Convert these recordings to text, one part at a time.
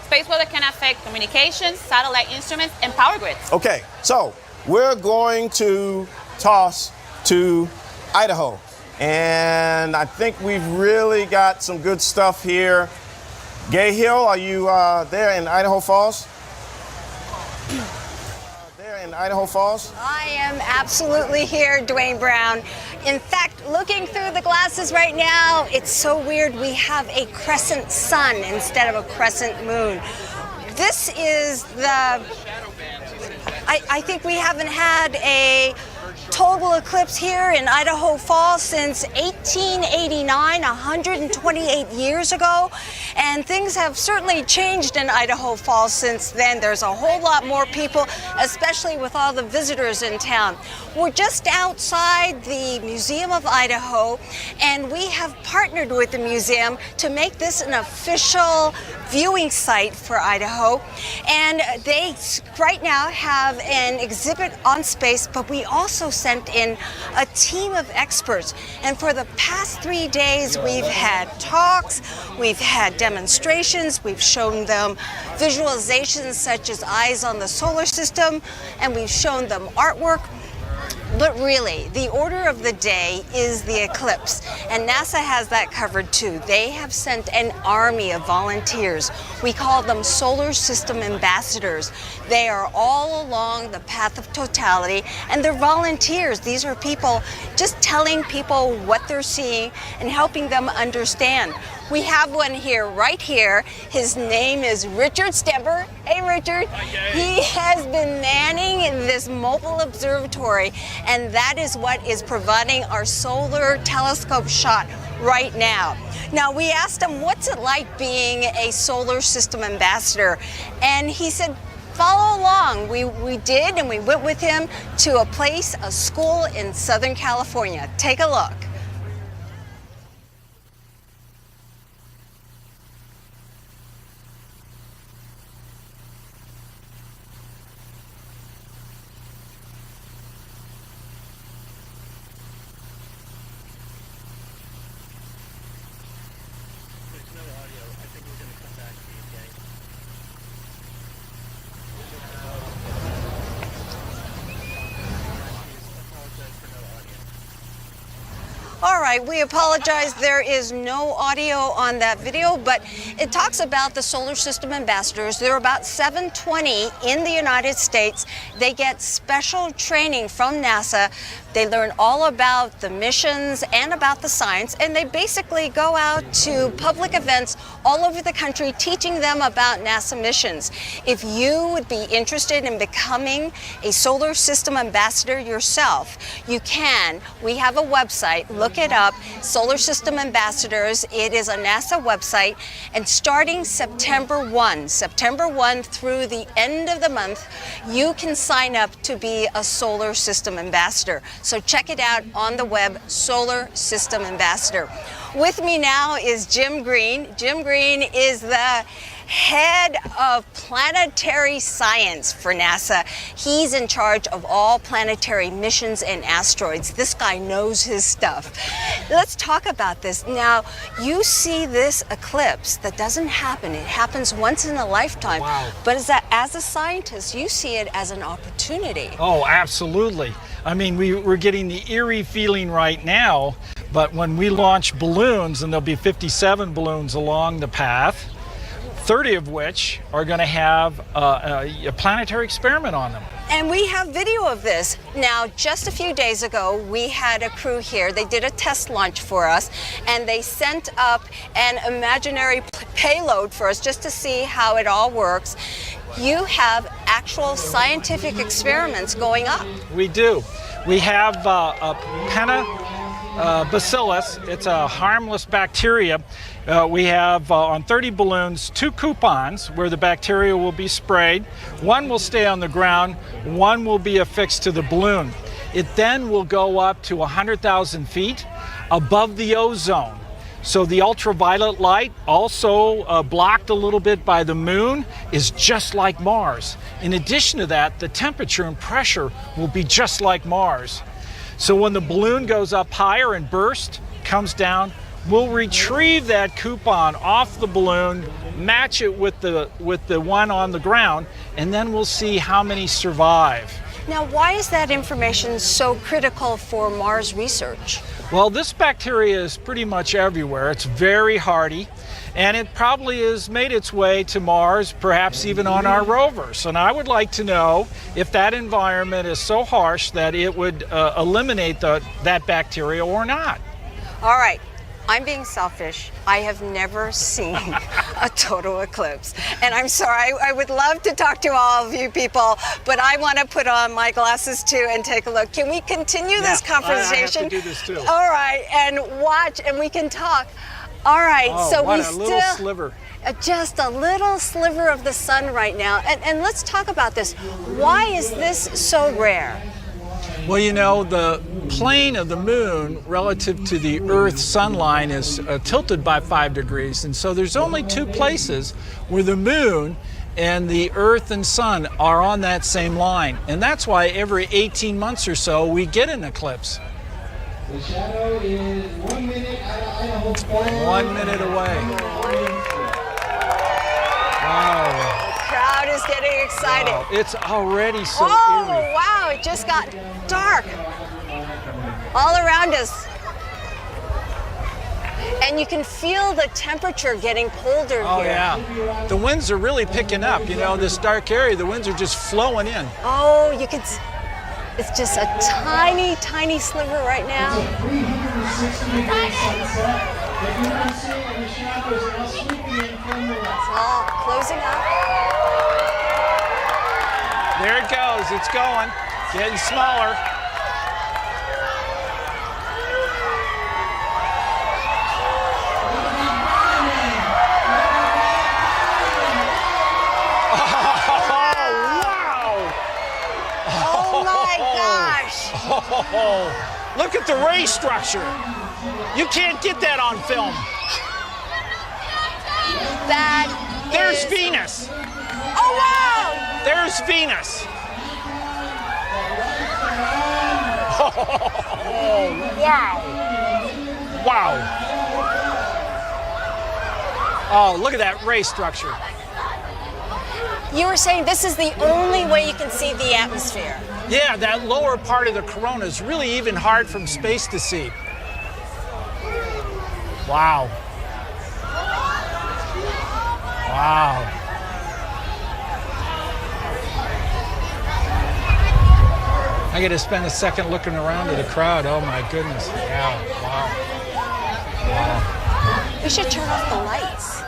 Space weather can affect communications, satellite instruments, and power grids. Okay, so we're going to toss to Idaho. And I think we've really got some good stuff here. Gay Hill, are you there in Idaho Falls? I am absolutely here, Dwayne Brown. In fact, looking through the glasses right now, it's so weird. We have a crescent sun instead of a crescent moon. This is the... I think we haven't had a total eclipse here in Idaho Falls since 1889, 128 years ago, and things have certainly changed in Idaho Falls since then. There's a whole lot more people, especially with all the visitors in town. We're just outside the Museum of Idaho, and we have partnered with the museum to make this an official viewing site for Idaho, and they right now have an exhibit on space, but we also sent in a team of experts, and for the past 3 days we've had talks, we've had demonstrations, we've shown them visualizations such as eyes on the solar system, and we've shown them artwork. But really, the order of the day is the eclipse, and NASA has that covered too. They have sent an army of volunteers. We call them solar system ambassadors. They are all along the path of totality, and they're volunteers. These are people just telling people what they're seeing and helping them understand. We have one here, right here. His name is Richard Stember. Hey, Richard. He has been manning this mobile observatory, and that is what is providing our solar telescope shot right now. Now, we asked him, what's it like being a solar system ambassador? And he said, follow along. We did, and we went with him to a school in Southern California. Take a look. All right, we apologize. There is no audio on that video, but it talks about the solar system ambassadors. There are about 720 in the United States. They get special training from NASA. They learn all about the missions and about the science, and they basically go out to public events all over the country teaching them about NASA missions. If you would be interested in becoming a solar system ambassador yourself, you can. We have a website. Look it up, Solar System Ambassadors. It is a NASA website, and starting September 1 through the end of the month, you can sign up to be a solar system ambassador. So check it out on the web, Solar System Ambassador. With me now is Jim Green. Jim Green is the head of planetary science for NASA. He's in charge of all planetary missions and asteroids. This guy knows his stuff. Let's talk about this. Now, you see this eclipse that doesn't happen. It happens once in a lifetime. Wow. But as a scientist, you see it as an opportunity. Oh, absolutely. I mean, we're getting the eerie feeling right now, but when we launch balloons, and there'll be 57 balloons along the path, 30 of which are going to have a planetary experiment on them. And we have video of this. Now, just a few days ago, we had a crew here. They did a test launch for us, and they sent up an imaginary payload for us just to see how it all works. You have actual scientific experiments going up. We do. We have a bacillus. It's a harmless bacteria. We have on 30 balloons 2 coupons where the bacteria will be sprayed. One will stay on the ground, one will be affixed to the balloon. It then will go up to 100,000 feet above the ozone. So the ultraviolet light, also blocked a little bit by the moon, is just like Mars. In addition to that, the temperature and pressure will be just like Mars. So when the balloon goes up higher and bursts, comes down, We'll retrieve that coupon off the balloon, match it with the one on the ground, and then we'll see how many survive. Now, why is that information so critical for Mars research? Well, this bacteria is pretty much everywhere. It's very hardy, and it probably has made its way to Mars, perhaps even on our rovers. And I would like to know if that environment is so harsh that it would eliminate that bacteria or not. All right. I'm being selfish. I have never seen a total eclipse. And I'm sorry, I would love to talk to all of you people, but I want to put on my glasses too and take a look. Can we continue this conversation? I have to do this too. All right, and watch, and we can talk. All right, so what we a little sliver. Just a little sliver of the sun right now. And let's talk about this. Why is this so rare? Well, you know, the plane of the moon relative to the Earth sun line is tilted by 5 degrees. And so there's only 2 places where the moon and the Earth and sun are on that same line. And that's why every 18 months or so we get an eclipse. The shadow is 1 minute out of Idaho Falls. 1 minute away. Wow. Crowd is getting excited. Wow. It's already so eerie. Wow, it just got dark all around us. And you can feel the temperature getting colder Oh, here. yeah. The winds are really picking up. You know, this dark area, the winds are just flowing in. Oh, you can, it's just a tiny, tiny sliver right now. It's all closing up. There it goes. It's going. Getting smaller. Oh my gosh. Oh, look at the ray structure. You can't get that on film. There's Venus. Oh wow. There's Venus. Oh, wow. Wow. Oh, look at that ray structure. You were saying this is the only way you can see the atmosphere. Yeah, that lower part of the corona is really even hard from space to see. Wow. Wow. I got to spend a second looking around at the crowd. Oh my goodness. Yeah, wow. Wow. We should turn off the lights.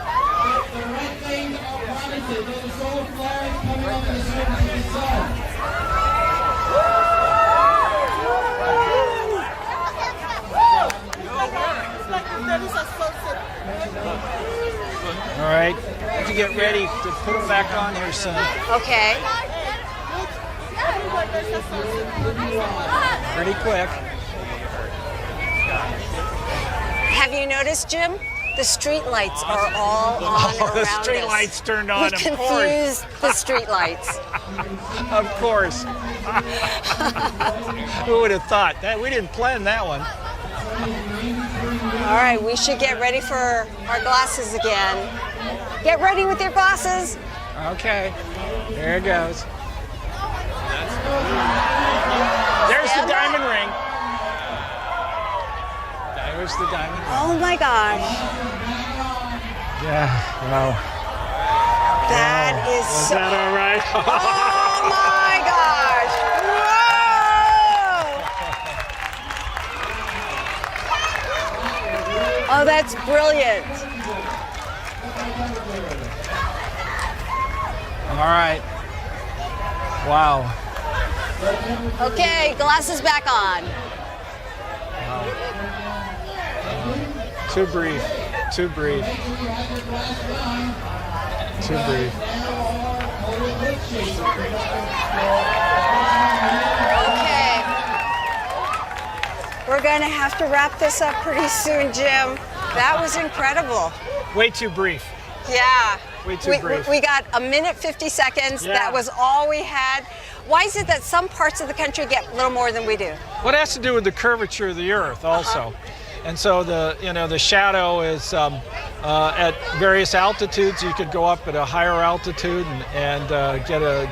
All right, have to get ready to put them back on here soon. Okay. Pretty quick. Have you noticed, Jim? The street lights are all on around The street us. lights turned on, We of course. confused the street lights. Of course. Who would have thought that? We didn't plan that one. All right, we should get ready for our glasses again. Get ready with your glasses. Okay, there it goes. There's the diamond ring. There's the diamond ring. Oh my gosh. Yeah, wow. That is Is so. that all right? Oh my gosh. Whoa! Oh, that's brilliant. All right. Wow. Okay, glasses back on. Too brief. Too brief. Too brief. Okay. We're going to have to wrap this up pretty soon, Jim. That was incredible. Way too brief. Yeah. Way too brief. We got a minute 50 seconds. Yeah. That was all we had. Why is it that some parts of the country get a little more than we do? What has to do with the curvature of the Earth also. and so the shadow is at various altitudes. You could go up at a higher altitude and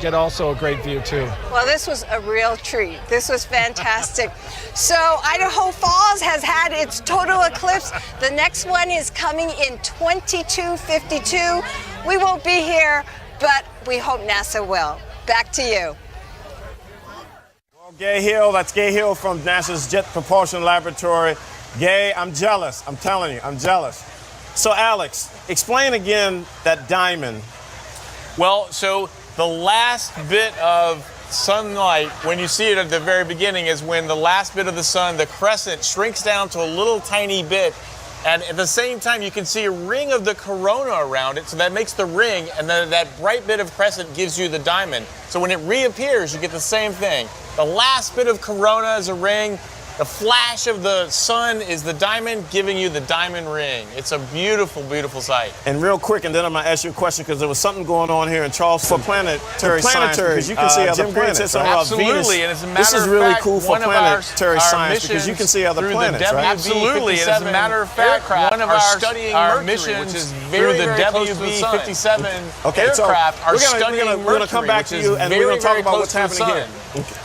get also a great view too. Well, this was a real treat. This was fantastic. So Idaho Falls has had its total eclipse. The next one is coming in 2252. We won't be here, but we hope NASA will. Back to you. Well, Gay Hill, that's Gay Hill from NASA's Jet Propulsion Laboratory. Gay, I'm jealous. I'm telling you, I'm jealous. So Alex, explain again that diamond. Well, so the last bit of sunlight, when you see it at the very beginning, is when the last bit of the sun, the crescent, shrinks down to a little tiny bit. And at the same time, you can see a ring of the corona around it, so that makes the ring, and then that bright bit of crescent gives you the diamond. So when it reappears, you get the same thing. The last bit of corona is a ring. The flash of the sun is the diamond, giving you the diamond ring. It's a beautiful, beautiful sight. And real quick, and then I'm going to ask you a question, because there was something going on here in Charleston for planetary science, because you can see other planets. Right? Absolutely, and as a matter of fact, this is really cool for planetary science, because you can see other planets, right? Absolutely, and as a matter of fact, one of our missions, which is through the WB-57 aircraft, are studying Mercury, we're going to come back to you, and we're going to talk about what's happening here.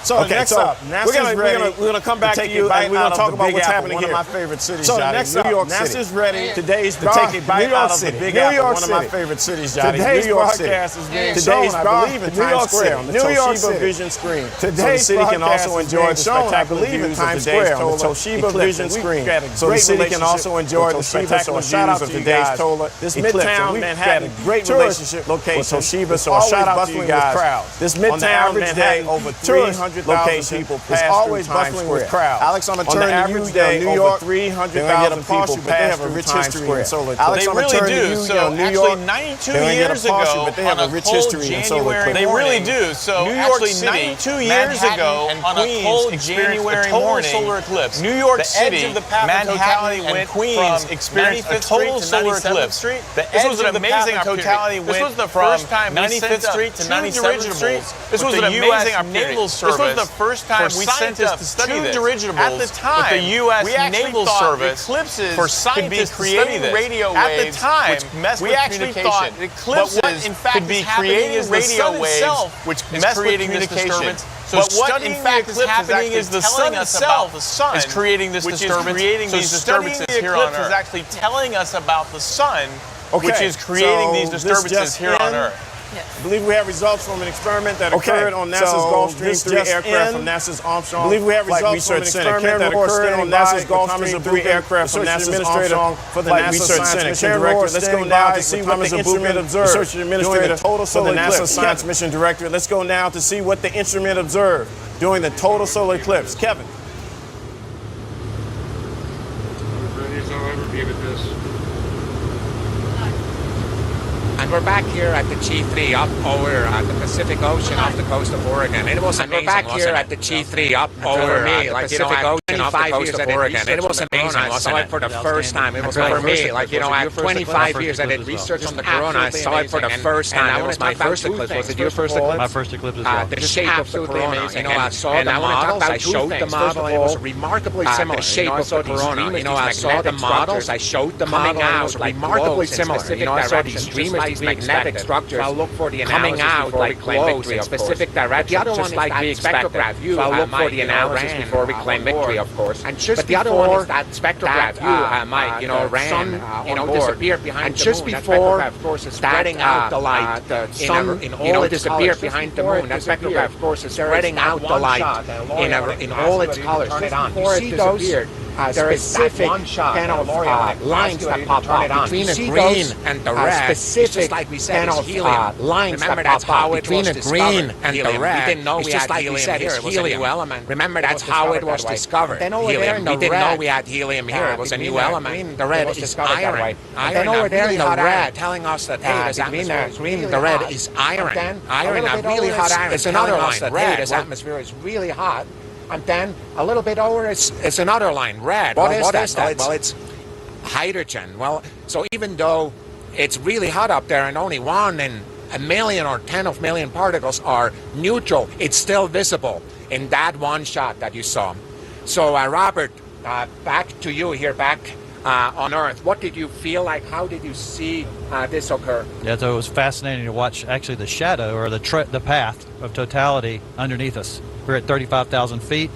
So next up, NASA's ready. We're going to come back to you, and we're going to talk about what's happening here. One of my favorite cities, so Johnny. next New up, York City. NASA's ready. Today's to take a bite out of the Big Apple. One of my favorite cities, Johnny. Today's New York broadcast City. is being Today's shown, I believe, in New York Times Square on the New York Toshiba City. Vision screen. Today's So the city can also broadcast is enjoy being the shown, I spectacular believe, in views of Times today's Square on the Toshiba Eclipse. Vision We've screen. got a So the great city can also enjoy the Toshiba. spectacular So shout out views of to you today's guys. this Eclipse. Midtown We've Manhattan got a great tourist relationship location with Toshiba. So always shout out to bustling you guys. with crowds. This On the Midtown average day, Manhattan over tourist 300,000 people is pass always through Times bustling Square. with crowds. Alex, I'm going to On turn the to you, average day, New over York, 300,000 people people pass have a through rich Times history Square. in solar Alex, They I'm going to really turn to do. you, So New actually, York. 92 They're gonna get a years partial, ago, but they have on a rich cold history in solar January eclipse. They really do. So New York actually, City, 92 years ago, and on a Queens cold experienced January a total morning, solar eclipse. New York the City, edge of the path Manhattan, of totality and went Queens from experienced a 95th total Street to solar 97th eclipse. Street. The This edge was an of the amazing path of opportunity. totality This went was the from first time 95th Street to 97th Street. This was with an the amazing US Naval Service. This was the first time we sent up to study two this. dirigibles At the time, with the U.S. we actually Naval thought Service eclipses for could be scientists to creating study radio At waves, the time, which mess we with actually communication. thought eclipses But what in fact could be is happening creating is the radio sun waves, itself, which is mess with creating this communication. disturbance. So But what studying in fact the is eclipse happening is the sun itself itself is creating this which disturbance. Is creating so these studying disturbances the here on eclipse Earth. is actually telling us about the sun, Okay, which is creating so these this disturbances just here on in. Earth. I believe we have results from an experiment that occurred on NASA's Gulfstream 3 aircraft from NASA's Armstrong believe we have Flight results Research from an Center. experiment Karen that Moore occurred standing on by NASA's with Gulfstream Thomas 3 Abuka, aircraft from Research NASA's Administrator Armstrong for the Flight NASA Research Science Center. Mission Karen Director. Moore Let's go standing now by to see with what the Thomas Abuka, instrument observed. Research Administrator During the total for the solar NASA eclipse. Science Mission Director. Let's go now to see what the instrument observed during the total solar eclipse. Kevin. And we're back here at the G3 up over the Pacific Ocean off the coast of Oregon. It was amazing. We're back here at the G3 up over the Pacific Ocean off the coast of Oregon. It was amazing. I saw it for the first time. It was for me, like, you know, I have 25 years I did research on the corona. I saw it for the first time. It was my first eclipse. Was it your first eclipse? My first eclipse as well. The shape of the corona. You know, I saw the models. I showed the model. It was remarkably similar. The shape of the corona. You know, I saw the models. I showed the model. It was remarkably similar. You know, I saw these streamers, these magnetic structures look for the coming out like glows in specific directions. The other one like we expected. So I'll look for the analysis before we claim victory, of course. And just the other one is that spectrograph view, Mike, you know, ran, you know, disappeared behind the moon. And just before, of course, is spreading out the light. The sun, in all its disappeared behind the moon. That spectrograph, of course, is spreading out the light in all its colors. You see those? Specific kind of lines that pop up between the green and the red. Specific kind of lines that pop up between the green and the red. We didn't know we had helium here. It was a new element. Remember, that's how it was discovered. Helium. We didn't know we had helium here. It was a new element. The red is iron. Then over there in the red, telling us that hey, this atmosphere is green. The red is iron. Iron, really hot iron. It's another line. Red. This atmosphere is really hot. And then a little bit over, it's another line, red. What is that? Well, it's hydrogen. Well, so even though it's really hot up there and only 1 in a million or 10 of million particles are neutral, it's still visible in that one shot that you saw. So Robert back to you here, back on Earth. What did you feel like? How did you see this occur? Yeah, so it was fascinating to watch actually the shadow or the path of totality underneath us. We're at 35,000 feet,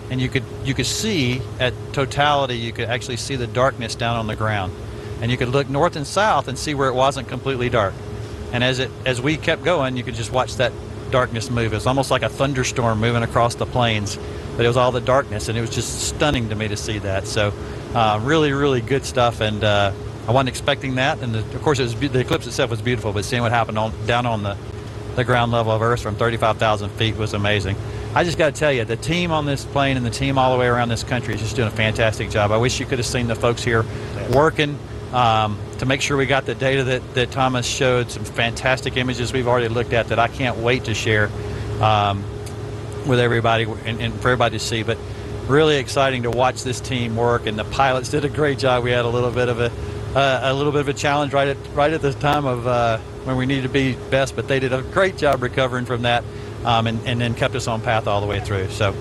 and you could see at totality, you could actually see the darkness down on the ground. And you could look north and south and see where it wasn't completely dark. And as we kept going, you could just watch that darkness move. It was almost like a thunderstorm moving across the plains, but it was all the darkness, and it was just stunning to me to see that. So really, really good stuff, and I wasn't expecting that. And of course, the eclipse itself was beautiful, but seeing what happened down on the ground level of Earth from 35,000 feet was amazing. I just got to tell you, the team on this plane and the team all the way around this country is just doing a fantastic job. I wish you could have seen the folks here working to make sure we got the data that Thomas showed, some fantastic images we've already looked at that I can't wait to share with everybody and for everybody to see. But really exciting to watch this team work, and the pilots did a great job. We had a little bit of a challenge right at the time of when we needed to be best, but they did a great job recovering from that, and then kept us on path all the way through. So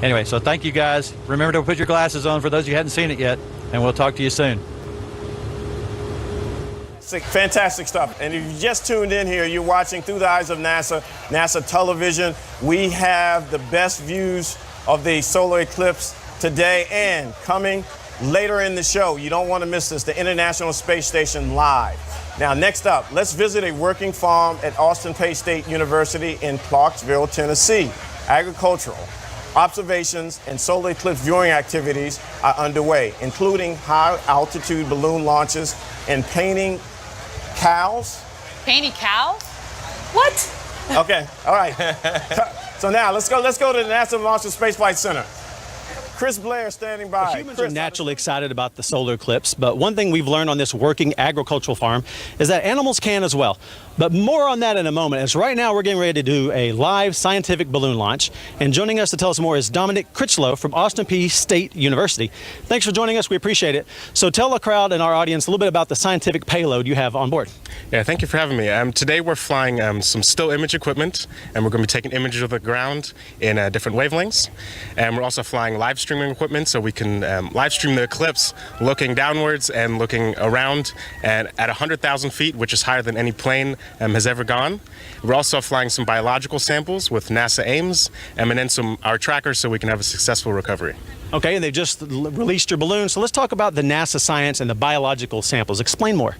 anyway, so thank you guys. Remember to put your glasses on for those of you who hadn't seen it yet, and we'll talk to you soon. Fantastic stuff. And if you just tuned in here, you're watching Through the Eyes of NASA, NASA television. We have the best views of the solar eclipse today and coming later in the show. You don't want to miss this, the International Space Station live. Now, next up, let's visit a working farm at Austin Peay State University in Clarksville, Tennessee. Agricultural observations and solar eclipse viewing activities are underway, including high-altitude balloon launches and painting cows. Painting cows? What? Okay, all right. So now let's go to the NASA Marshall Space Flight Center. Chris Blair standing by. Humans are naturally excited about the solar eclipse, but one thing we've learned on this working agricultural farm is that animals can as well. But more on that in a moment, as right now we're getting ready to do a live scientific balloon launch. And joining us to tell us more is Dominic Critchlow from Austin Peay State University. Thanks for joining us. We appreciate it. So tell the crowd and our audience a little bit about the scientific payload you have on board. Yeah, thank you for having me. Today we're flying some still image equipment, and we're going to be taking images of the ground in different wavelengths. And we're also flying live streaming equipment, so we can live stream the eclipse looking downwards and looking around, and at 100,000 feet, which is higher than any plane has ever gone. We're also flying some biological samples with NASA Ames, and then our trackers, so we can have a successful recovery. Okay, and they just released your balloon, so let's talk about the NASA science and the biological samples. Explain more.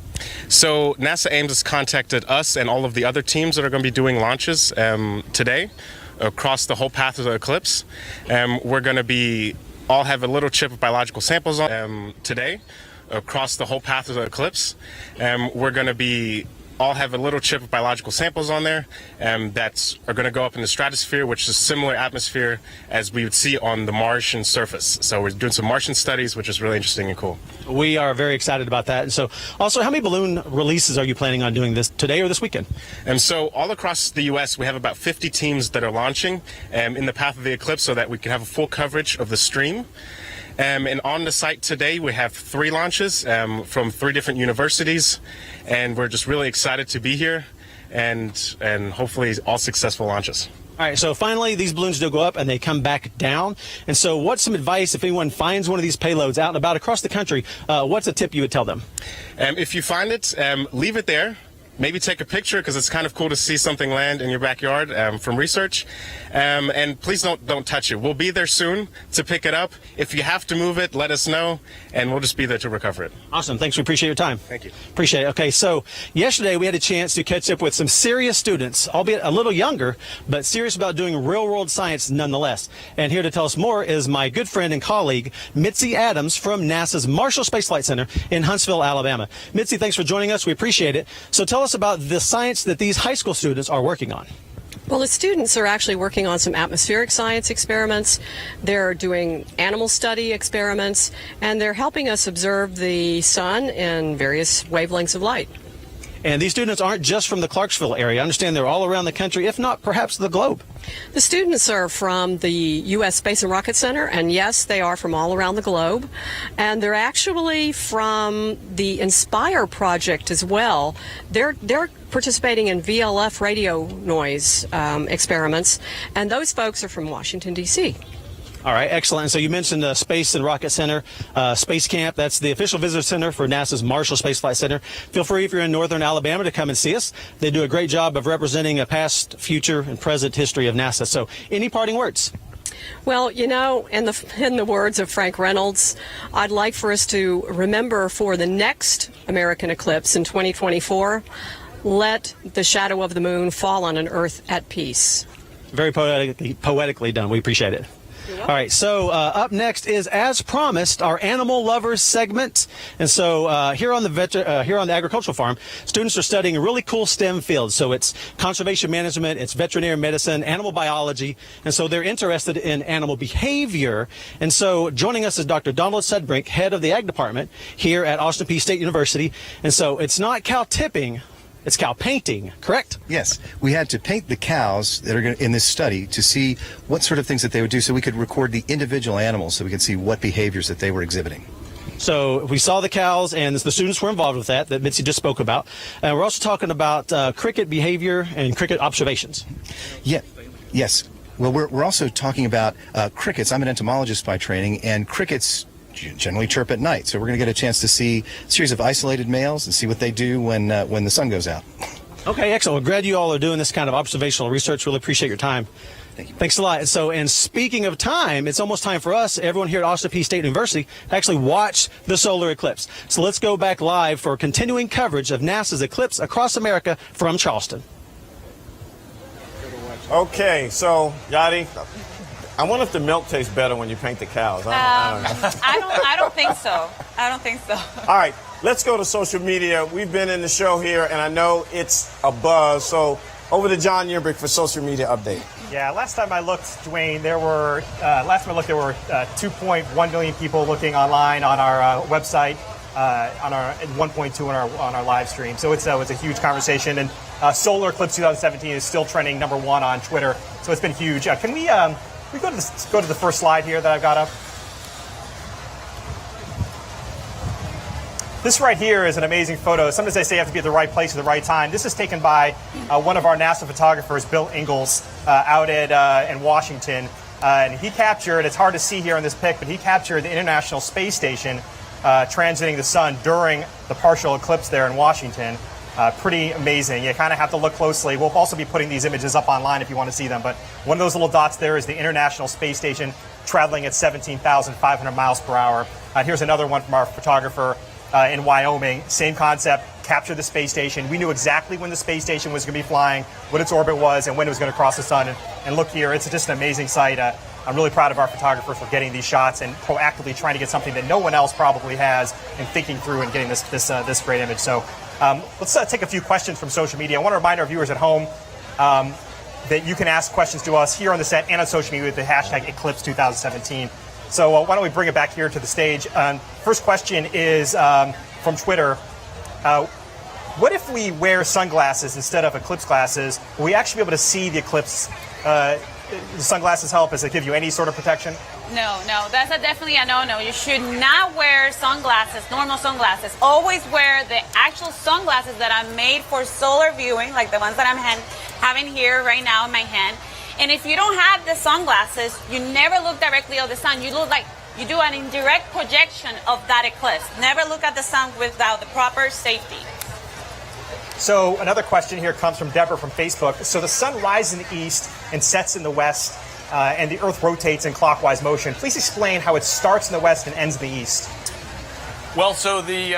So NASA Ames has contacted us and all of the other teams that are going to be doing launches today across the whole path of the eclipse. We're going to all have a little chip of biological samples on today across the whole path of the eclipse. We're going to all have a little chip of biological samples on there that are going to go up in the stratosphere, which is a similar atmosphere as we would see on the Martian surface. So we're doing some Martian studies, which is really interesting and cool. We are very excited about that. And so also, how many balloon releases are you planning on doing this today or this weekend? And so all across the U.S., we have about 50 teams that are launching in the path of the eclipse so that we can have a full coverage of the stream. And on the site today, we have 3 launches from 3 different universities, and we're just really excited to be here, and hopefully all successful launches. All right, so finally, these balloons do go up and they come back down. And so what's some advice if anyone finds one of these payloads out and about across the country? What's a tip you would tell them? If you find it, leave it there. Maybe take a picture, because it's kind of cool to see something land in your backyard from research. And please don't touch it. We'll be there soon to pick it up. If you have to move it, let us know, and we'll just be there to recover it. Awesome. Thanks. We appreciate your time. Thank you. Appreciate it. Okay, so yesterday we had a chance to catch up with some serious students, albeit a little younger, but serious about doing real-world science nonetheless. And here to tell us more is my good friend and colleague, Mitzi Adams from NASA's Marshall Space Flight Center in Huntsville, Alabama. Mitzi, thanks for joining us. We appreciate it. So tell us about the science that these high school students are working on. Well, the students are actually working on some atmospheric science experiments. They're doing animal study experiments, and they're helping us observe the sun in various wavelengths of light. And these students aren't just from the Clarksville area. I understand they're all around the country, if not perhaps the globe. The students are from the U.S. Space and Rocket Center, and yes, they are from all around the globe. And they're actually from the Inspire project as well. They're participating in VLF radio noise experiments, and those folks are from Washington, D.C. All right, excellent. So you mentioned the Space and Rocket Center, Space Camp. That's the official visitor center for NASA's Marshall Space Flight Center. Feel free, if you're in northern Alabama, to come and see us. They do a great job of representing a past, future, and present history of NASA. So any parting words? Well, you know, in the words of Frank Reynolds, I'd like for us to remember for the next American eclipse in 2024, let the shadow of the moon fall on an Earth at peace. Very poetically done. We appreciate it. All right, so up next is, as promised, our Animal Lovers segment. And so here on the agricultural farm, students are studying a really cool STEM field. So it's conservation management, it's veterinary medicine, animal biology, and so they're interested in animal behavior. And so joining us is Dr. Donald Sudbrink, head of the Ag Department here at Austin Peay State University. And so it's not cow tipping, it's cow painting, correct? Yes. We had to paint the cows that are in this study to see what sort of things that they would do so we could record the individual animals so we could see what behaviors that they were exhibiting. So we saw the cows, and the students were involved with that Mitzi just spoke about. And we're also talking about cricket behavior and cricket observations. Yeah. Yes. Well, we're also talking about crickets. I'm an entomologist by training, and crickets generally chirp at night. So we're going to get a chance to see a series of isolated males and see what they do when the sun goes out. Okay, excellent. We're glad you all are doing this kind of observational research. Really appreciate your time. Thank you. Thanks a lot. So, and speaking of time, it's almost time for us, everyone here at Austin Peay State University, to actually watch the solar eclipse. So let's go back live for continuing coverage of NASA's eclipse across America from Charleston. Okay, so Yadi, I wonder if the milk tastes better when you paint the cows. I don't think so. I don't think so. All right, let's go to social media. We've been in the show here, and I know it's a buzz. So over to John Yurbrick for social media update. Yeah, last time I looked, Dwayne, there were 2.1 million people looking online on our website, on our 1.2 on our live stream. So it's a huge conversation, and Solar Eclipse 2017 is still trending #1 on Twitter. So it's been huge. Can we go to the first slide here that I've got up? This right here is an amazing photo. Sometimes they say you have to be at the right place at the right time. This is taken by one of our NASA photographers, Bill Ingalls, out in Washington. And he captured, it's hard to see here in this pic, but he captured the International Space Station transiting the sun during the partial eclipse there in Washington. Pretty amazing. You kind of have to look closely. We'll also be putting these images up online if you want to see them. But one of those little dots there is the International Space Station traveling at 17,500 miles per hour. Here's another one from our photographer in Wyoming. Same concept, capture the space station. We knew exactly when the space station was going to be flying, what its orbit was, and when it was going to cross the sun. And look here, it's just an amazing sight. I'm really proud of our photographers for getting these shots and proactively trying to get something that no one else probably has and thinking through and getting this great image. So let's take a few questions from social media. I want to remind our viewers at home that you can ask questions to us here on the set and on social media with the hashtag Eclipse 2017. So why don't we bring it back here to the stage? First question is from Twitter. What if we wear sunglasses instead of eclipse glasses? Will we actually be able to see the eclipse? The sunglasses help? Does it give you any sort of protection? No, that's definitely a no-no. You should not wear sunglasses, normal sunglasses. Always wear the actual sunglasses that are made for solar viewing, like the ones that I'm having here right now in my hand. And if you don't have the sunglasses, you never look directly at the sun. You look like you do an indirect projection of that eclipse. Never look at the sun without the proper safety. So another question here comes from Deborah from Facebook. So the sun rises in the east and sets in the west, and the Earth rotates in clockwise motion. Please explain how it starts in the west and ends in the east. Well, so the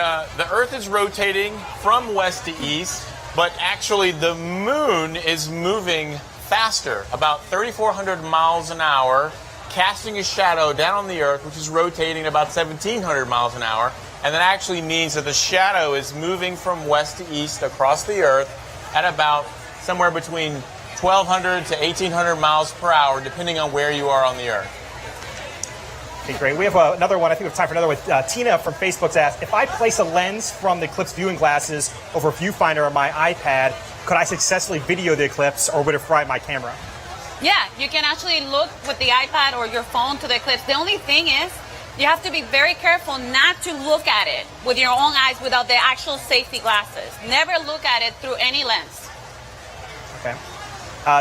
Earth is rotating from west to east, but actually the moon is moving faster, about 3,400 miles an hour, casting a shadow down on the Earth, which is rotating about 1,700 miles an hour. And that actually means that the shadow is moving from west to east across the Earth at about somewhere between 1,200 to 1,800 miles per hour, depending on where you are on the Earth. Okay, great. We have another one. I think we have time for another one. Tina from Facebook's asked, if I place a lens from the eclipse viewing glasses over a viewfinder on my iPad, could I successfully video the eclipse, or would it fry my camera? Yeah, you can actually look with the iPad or your phone to the eclipse. The only thing is, you have to be very careful not to look at it with your own eyes without the actual safety glasses. Never look at it through any lens. Okay.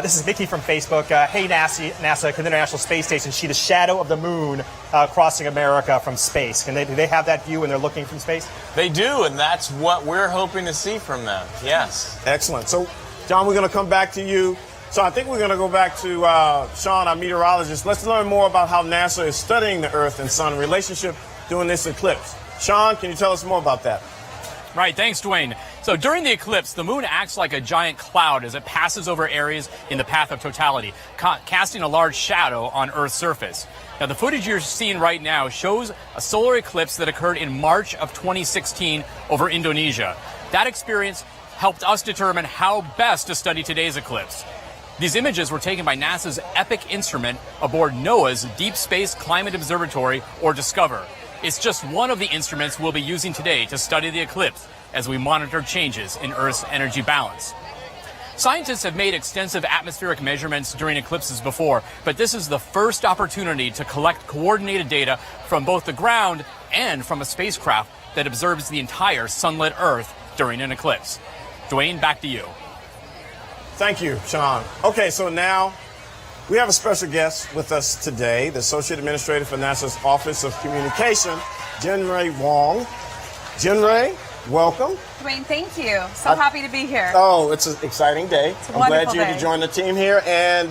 This is Vicky from Facebook. Hey, NASA, can the International Space Station see the shadow of the moon crossing America from space? Do they have that view when they're looking from space? They do, and that's what we're hoping to see from them. Yes. Excellent. So, John, we're going to come back to you. So I think we're going to go back to Sean, our meteorologist. Let's learn more about how NASA is studying the Earth and Sun relationship during this eclipse. Sean, can you tell us more about that? Right, thanks, Dwayne. So during the eclipse, the moon acts like a giant cloud as it passes over areas in the path of totality, casting a large shadow on Earth's surface. Now, the footage you're seeing right now shows a solar eclipse that occurred in March of 2016 over Indonesia. That experience helped us determine how best to study today's eclipse. These images were taken by NASA's EPIC instrument aboard NOAA's Deep Space Climate Observatory, or DISCOVER. It's just one of the instruments we'll be using today to study the eclipse as we monitor changes in Earth's energy balance. Scientists have made extensive atmospheric measurements during eclipses before, but this is the first opportunity to collect coordinated data from both the ground and from a spacecraft that observes the entire sunlit Earth during an eclipse. Dwayne, back to you. Thank you, Sean. Okay, so now we have a special guest with us today, the Associate Administrator for NASA's Office of Communication, Jinray Wong. Jinray, welcome. Dwayne, thank you. So happy to be here. Oh, it's an exciting day. It's a I'm glad wonderful you're day. to join the team here. And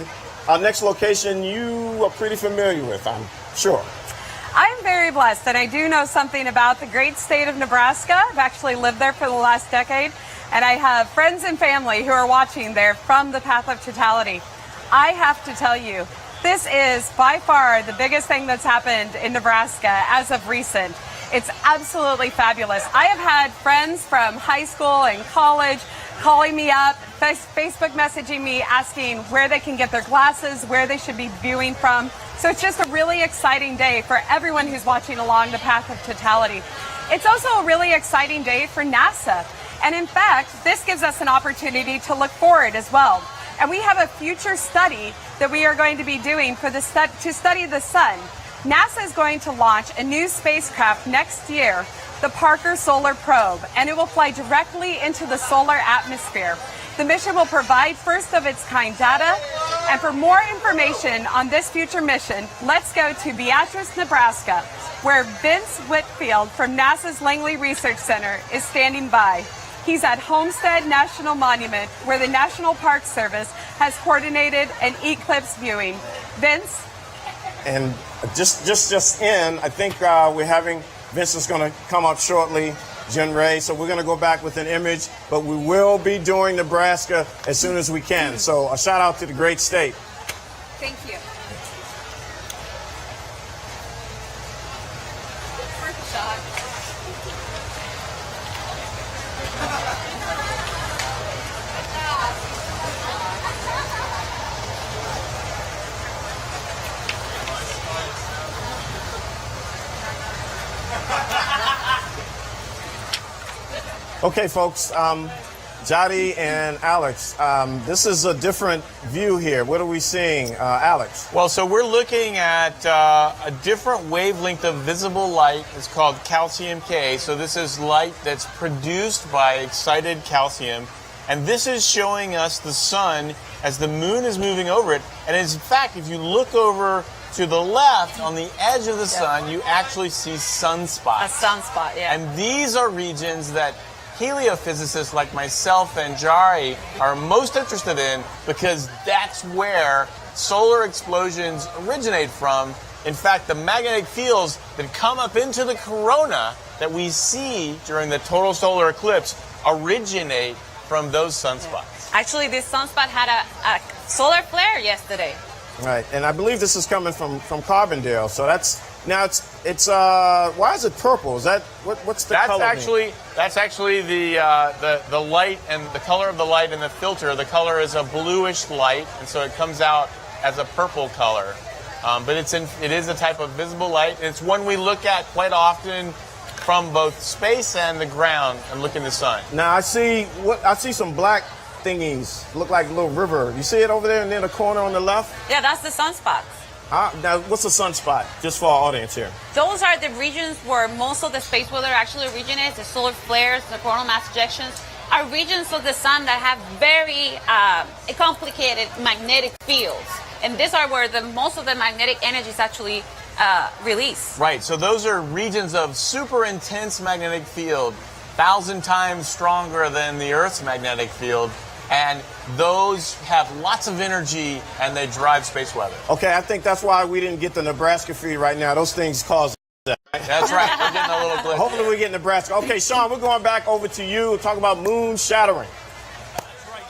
our next location you are pretty familiar with, I'm sure. I'm very blessed, and I do know something about the great state of Nebraska. I've actually lived there for the last decade, and I have friends and family who are watching there from the path of totality. I have to tell you, this is by far the biggest thing that's happened in Nebraska as of recent. It's absolutely fabulous. I have had friends from high school and college calling me up, Facebook messaging me, asking where they can get their glasses, where they should be viewing from. So it's just a really exciting day for everyone who's watching along the path of totality. It's also a really exciting day for NASA. And in fact, this gives us an opportunity to look forward as well. And we have a future study that we are going to be doing for to study the sun. NASA is going to launch a new spacecraft next year, the Parker Solar Probe, and it will fly directly into the solar atmosphere. The mission will provide first of its kind data. And for more information on this future mission, let's go to Beatrice, Nebraska, where Vince Whitfield from NASA's Langley Research Center is standing by. He's at Homestead National Monument, where the National Park Service has coordinated an eclipse viewing. Vince? And just in, I think we're having, Vince is going to come up shortly, Jinray, so we're going to go back with an image, but we will be doing Nebraska as soon as we can. So a shout out to the great state. Thank you. Okay, folks, Jody and Alex, this is a different view here. What are we seeing, Alex? Well, so we're looking at a different wavelength of visible light. It's called calcium K. So this is light that's produced by excited calcium. And this is showing us the sun as the moon is moving over it. And in fact, if you look over to the left on the edge of the sun, you actually see sunspots. A sunspot, yeah. And these are regions that heliophysicists like myself and Jari are most interested in, because that's where solar explosions originate from. In fact, the magnetic fields that come up into the corona that we see during the total solar eclipse originate from those sunspots. Actually, this sunspot had a solar flare yesterday. Right, and I believe this is coming from Carbondale. So that's now it's why is it purple? Is that what's the color? That's actually the light and the color of the light in the filter. The color is a bluish light, and so it comes out as a purple color. But it is a type of visible light. And it's one we look at quite often from both space and the ground and look in the sun. Now I see some black thingies, look like a little river. You see it over there near the corner on the left? Yeah, that's the sunspots. Now, what's a sunspot, just for our audience here? Those are the regions where most of the space weather actually originates, the solar flares, the coronal mass ejections. are regions of the sun that have very complicated magnetic fields. And these are where most of the magnetic energy is actually released. Right, so those are regions of super intense magnetic field, 1,000 times stronger than the Earth's magnetic field. And those have lots of energy and they drive space weather. Okay, I think that's why we didn't get the Nebraska feed right now. Those things cause that. That's right. We're getting a little glitch. Hopefully we get Nebraska. Okay, Sean, we're going back over to you to talk about moon shattering.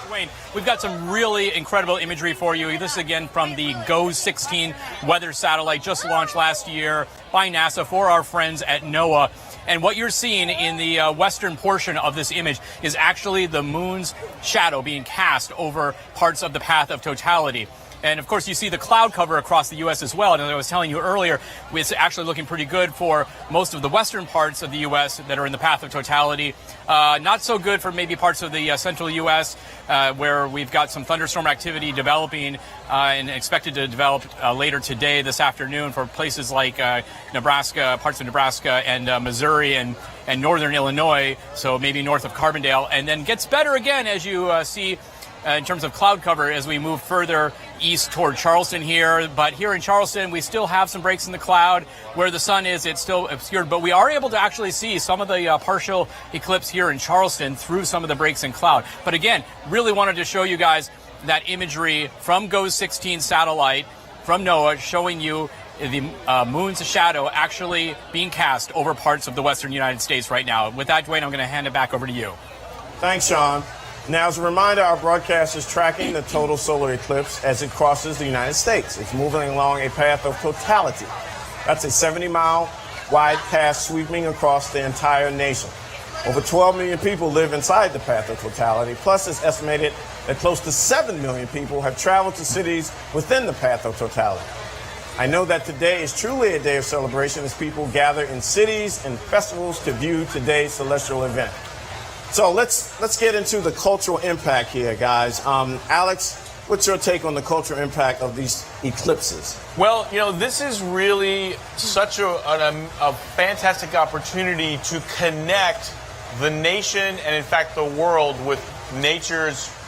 Dwayne, we've got some really incredible imagery for you. This is again from the GOES 16 weather satellite just launched last year by NASA for our friends at NOAA. And what you're seeing in the western portion of this image is actually the moon's shadow being cast over parts of the path of totality. And of course, you see the cloud cover across the U.S. as well. And as I was telling you earlier, it's actually looking pretty good for most of the western parts of the U.S. that are in the path of totality. Not so good for maybe parts of the central U.S. Where we've got some thunderstorm activity developing and expected to develop later today, this afternoon, for places like Nebraska, parts of Nebraska and Missouri and northern Illinois, so maybe north of Carbondale. And then gets better again as you see in terms of cloud cover as we move further east toward Charleston here. But here in Charleston, we still have some breaks in the cloud. Where the sun is, it's still obscured. But we are able to actually see some of the partial eclipse here in Charleston through some of the breaks in cloud. But again, really wanted to show you guys that imagery from GOES 16 satellite from NOAA showing you the moon's shadow actually being cast over parts of the western United States right now. With that, Dwayne, I'm going to hand it back over to you. Thanks, Sean. Now, as a reminder, our broadcast is tracking the total solar eclipse as it crosses the United States. It's moving along a path of totality. That's a 70-mile wide path sweeping across the entire nation. Over 12 million people live inside the path of totality. Plus, it's estimated that close to 7 million people have traveled to cities within the path of totality. I know that today is truly a day of celebration as people gather in cities and festivals to view today's celestial event. So let's get into the cultural impact here, guys. Alex, what's your take on the cultural impact of these eclipses? Well, you know, this is really such a fantastic opportunity to connect the nation and, in fact, the world with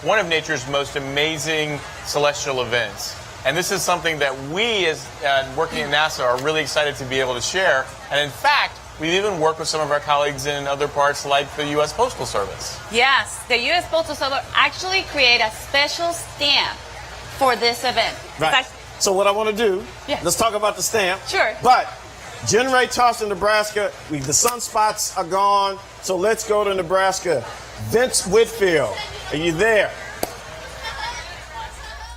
one of nature's most amazing celestial events. And this is something that we, as working at NASA, are really excited to be able to share. And in fact, we've even worked with some of our colleagues in other parts like the U.S. Postal Service. Yes, the U.S. Postal Service actually created a special stamp for this event. Right. So what I want to do, let's talk about the stamp. Sure. But Ray Toss in Nebraska, the sunspots are gone, so let's go to Nebraska. Vince Whitfield, are you there?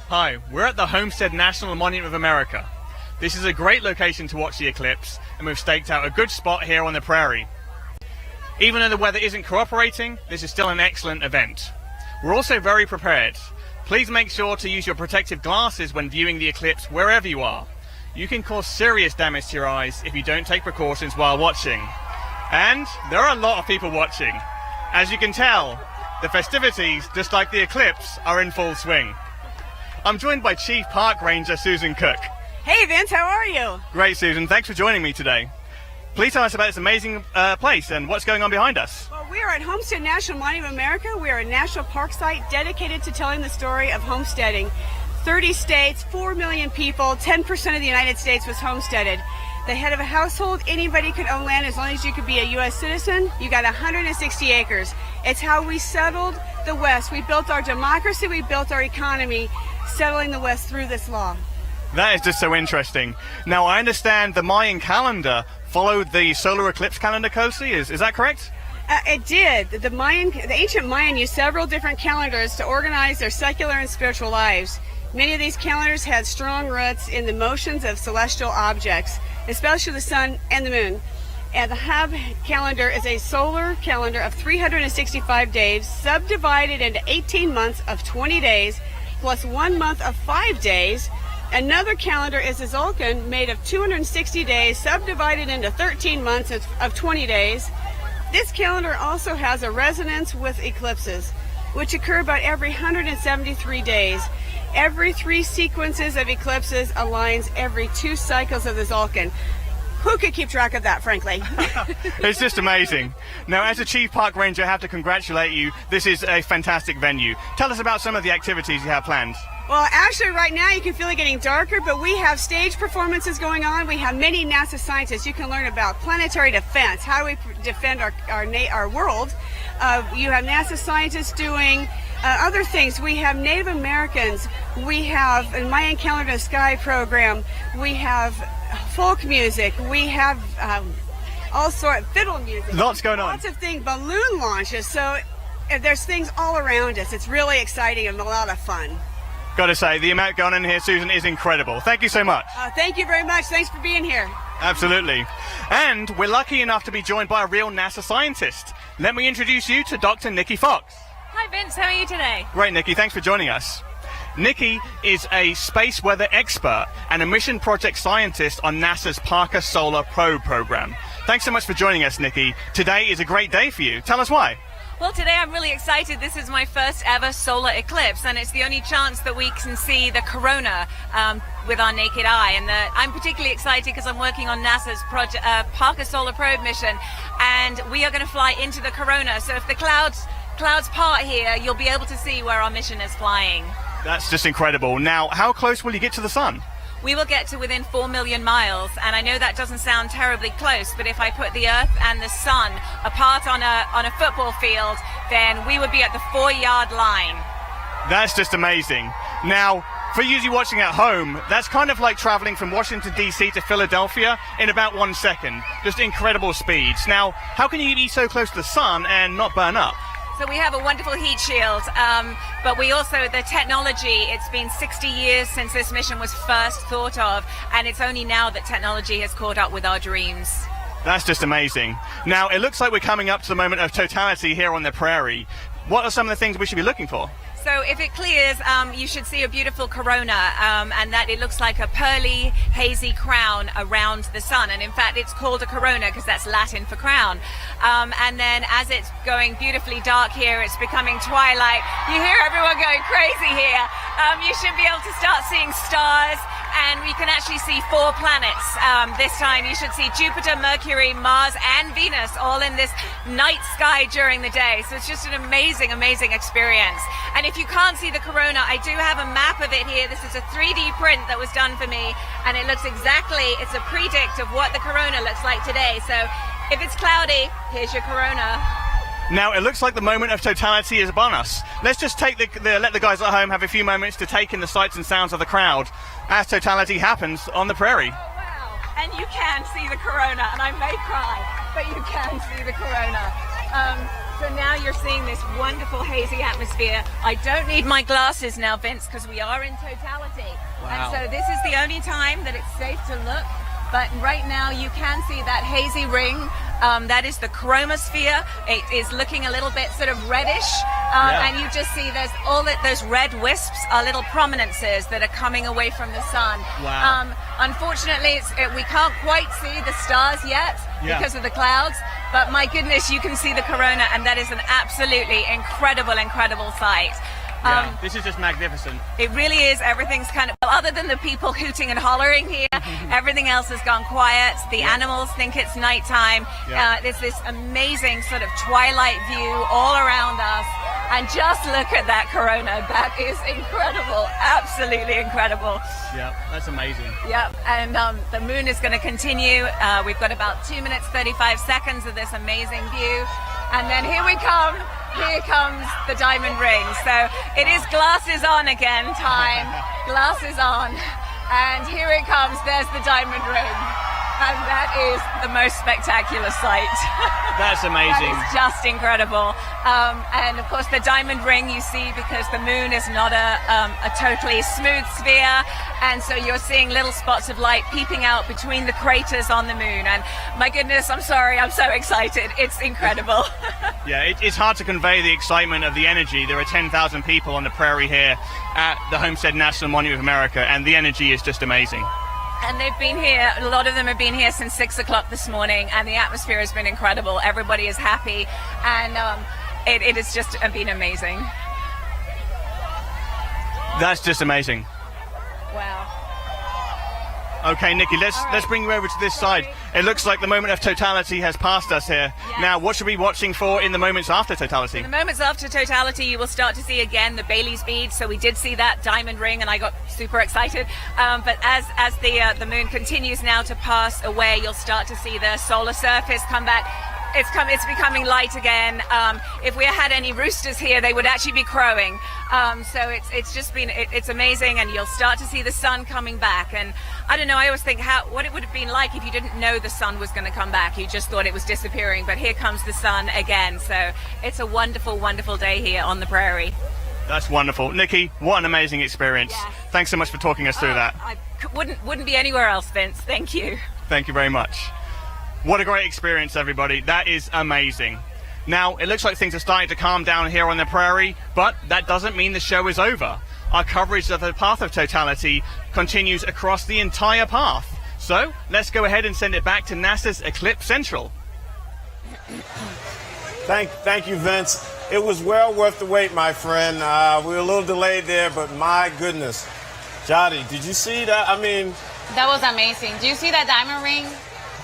Hi, we're at the Homestead National Monument of America. This is a great location to watch the eclipse, and we've staked out a good spot here on the prairie. Even though the weather isn't cooperating, this is still an excellent event. We're also very prepared. Please make sure to use your protective glasses when viewing the eclipse wherever you are. You can cause serious damage to your eyes if you don't take precautions while watching. And there are a lot of people watching. As you can tell, the festivities, just like the eclipse, are in full swing. I'm joined by Chief Park Ranger Susan Cook. Hey Vince, how are you? Great, Susan. Thanks for joining me today. Please tell us about this amazing place and what's going on behind us. Well, we are at Homestead National Monument of America. We are a national park site dedicated to telling the story of homesteading. 30 states, 4 million people, 10% of the United States was homesteaded. The head of a household, anybody could own land as long as you could be a U.S. citizen. You got 160 acres. It's how we settled the West. We built our democracy, we built our economy, settling the West through this law. That is just so interesting. Now, I understand the Mayan calendar followed the solar eclipse calendar closely. Is that correct? It did. The ancient Mayan used several different calendars to organize their secular and spiritual lives. Many of these calendars had strong roots in the motions of celestial objects, especially the sun and the moon. And the Hab calendar is a solar calendar of 365 days, subdivided into 18 months of 20 days, plus 1 month of 5 days. Another calendar is a Tzolk'in, made of 260 days, subdivided into 13 months of 20 days. This calendar also has a resonance with eclipses, which occur about every 173 days. Every 3 sequences of eclipses aligns every 2 cycles of the Tzolk'in. who could keep track of that, frankly? It's just amazing. Now, as a Chief Park Ranger, I have to congratulate you. This is a fantastic venue. Tell us about some of the activities you have planned. Well, actually, right now you can feel it getting darker, but we have stage performances going on. We have many NASA scientists. You can learn about planetary defense. How do we defend our world? You have NASA scientists doing other things. We have Native Americans. We have a Mayan Calendar in the Sky program. We have folk music. We have all sorts of fiddle music. Lots going on. Lots of things. Balloon launches. So there's things all around us. It's really exciting and a lot of fun. Got to say, the amount going on here, Susan, is incredible. Thank you so much. Thank you very much. Thanks for being here. Absolutely. And we're lucky enough to be joined by a real NASA scientist. Let me introduce you to Dr. Nikki Fox. Hi, Vince. How are you today? Great, Nikki. Thanks for joining us. Nikki is a space weather expert and a mission project scientist on NASA's Parker Solar Probe program. Thanks so much for joining us, Nikki. Today is a great day for you. Tell us why. Well, today I'm really excited. This is my first ever solar eclipse, and it's the only chance that we can see the corona with our naked eye. And I'm particularly excited because I'm working on NASA's Parker Solar Probe mission, and we are going to fly into the corona. So if the clouds part here, you'll be able to see where our mission is flying. That's just incredible. Now, how close will you get to the sun? We will get to within 4 million miles, and I know that doesn't sound terribly close, but if I put the Earth and the sun apart on a football field, then we would be at the 4-yard line. That's just amazing. Now, for you watching at home, that's kind of like traveling from Washington, D.C. to Philadelphia in about 1 second. Just incredible speeds. Now, how can you be so close to the sun and not burn up? So we have a wonderful heat shield, but we also, the technology, it's been 60 years since this mission was first thought of, and it's only now that technology has caught up with our dreams. That's just amazing. Now, it looks like we're coming up to the moment of totality here on the prairie. What are some of the things we should be looking for? So if it clears, you should see a beautiful corona, and that it looks like a pearly, hazy crown around the sun. And in fact, it's called a corona because that's Latin for crown. And then as it's going beautifully dark here, it's becoming twilight. You hear everyone going crazy here. You should be able to start seeing stars, and we can actually see 4 planets. This time you should see Jupiter, Mercury, Mars, and Venus all in this night sky during the day. So it's just an amazing, amazing experience. And if you can't see the corona, I do have a map of it here. This is a 3D print that was done for me, and it looks exactly, it's a predict of what the corona looks like today. So if it's cloudy, here's your corona. Now, it looks like the moment of totality is upon us. Let's just let the guys at home have a few moments to take in the sights and sounds of the crowd as totality happens on the prairie. Wow. And you can see the corona, and I may cry, but you can see the corona. So now you're seeing this wonderful hazy atmosphere. I don't need my glasses now, Vince, because we are in totality. Wow. And so this is the only time that it's safe to look. But right now you can see that hazy ring. That is the chromosphere. It is looking a little bit sort of reddish. And you just see there's those red wisps are little prominences that are coming away from the sun. Wow. Unfortunately, we can't quite see the stars yet because of the clouds. But my goodness, you can see the corona, and that is an absolutely incredible, incredible sight. Yeah, this is just magnificent. It really is. Everything's kind of, other than the people hooting and hollering here, everything else has gone quiet. The animals think it's nighttime. There's this amazing sort of twilight view all around us. And just look at that corona. That is incredible. Absolutely incredible. Yeah, that's amazing. Yep, and the moon is going to continue. We've got about 2 minutes, 35 seconds of this amazing view. And then here we come. Here comes the diamond ring. So it is glasses on again time. Glasses on. And here it comes. There's the diamond ring. And that is the most spectacular sight. That's amazing. That is just incredible. And of course the diamond ring you see because the moon is not a totally smooth sphere. And so you're seeing little spots of light peeping out between the craters on the moon. And my goodness, I'm sorry, I'm so excited. It's incredible. Yeah, it's hard to convey the excitement of the energy. There are 10,000 people on the prairie here at the Homestead National Monument of America, and the energy is just amazing. And they've been here, a lot of them have been here since 6 o'clock this morning, and the atmosphere has been incredible. Everybody is happy, and it has just been amazing. That's just amazing. Wow. Okay, Nikki, let's bring you over to this side. It looks like the moment of totality has passed us here. Yes. Now, what should we be watching for in the moments after totality? In the moments after totality, you will start to see again the Bailey's beads. So we did see that diamond ring, and I got super excited. But as the moon continues now to pass away, you'll start to see the solar surface come back. It's becoming light again. If we had any roosters here, they would actually be crowing. So it's amazing, and you'll start to see the sun coming back. And I don't know, I always think what it would have been like if you didn't know the sun was going to come back. You just thought it was disappearing, but here comes the sun again. So it's a wonderful, wonderful day here on the prairie. That's wonderful. Nikki, what an amazing experience. Yes. Thanks so much for talking us through that. I wouldn't be anywhere else, Vince. Thank you. Thank you very much. What a great experience, everybody. That is amazing. Now, it looks like things are starting to calm down here on the prairie, but that doesn't mean the show is over. Our coverage of the path of totality continues across the entire path. So, let's go ahead and send it back to NASA's Eclipse Central. Thank you, Vince. It was well worth the wait, my friend. We were a little delayed there, but my goodness. Jody, did you see that? I mean... That was amazing. Do you see that diamond ring?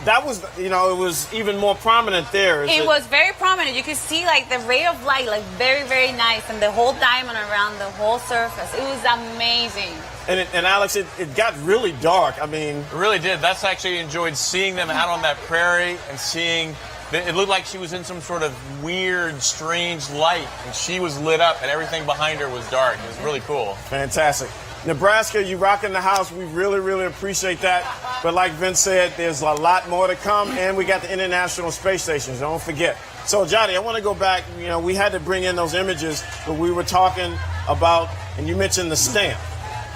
That was, it was even more prominent there. It was very prominent. You could see like the ray of light, like very, very nice, and the whole diamond around the whole surface. It was amazing. And Alex, it got really dark. I mean, it really did. That's actually enjoyed seeing them out on that prairie and seeing. It looked like she was in some sort of weird, strange light, and she was lit up, and everything behind her was dark. It was really cool. Fantastic. Nebraska, you rocking the house. We really, really appreciate that. But like Vince said, there's a lot more to come, and we got the International Space Station. Don't forget. So, Jody, I want to go back. We had to bring in those images, but we were talking about, and you mentioned the stamp.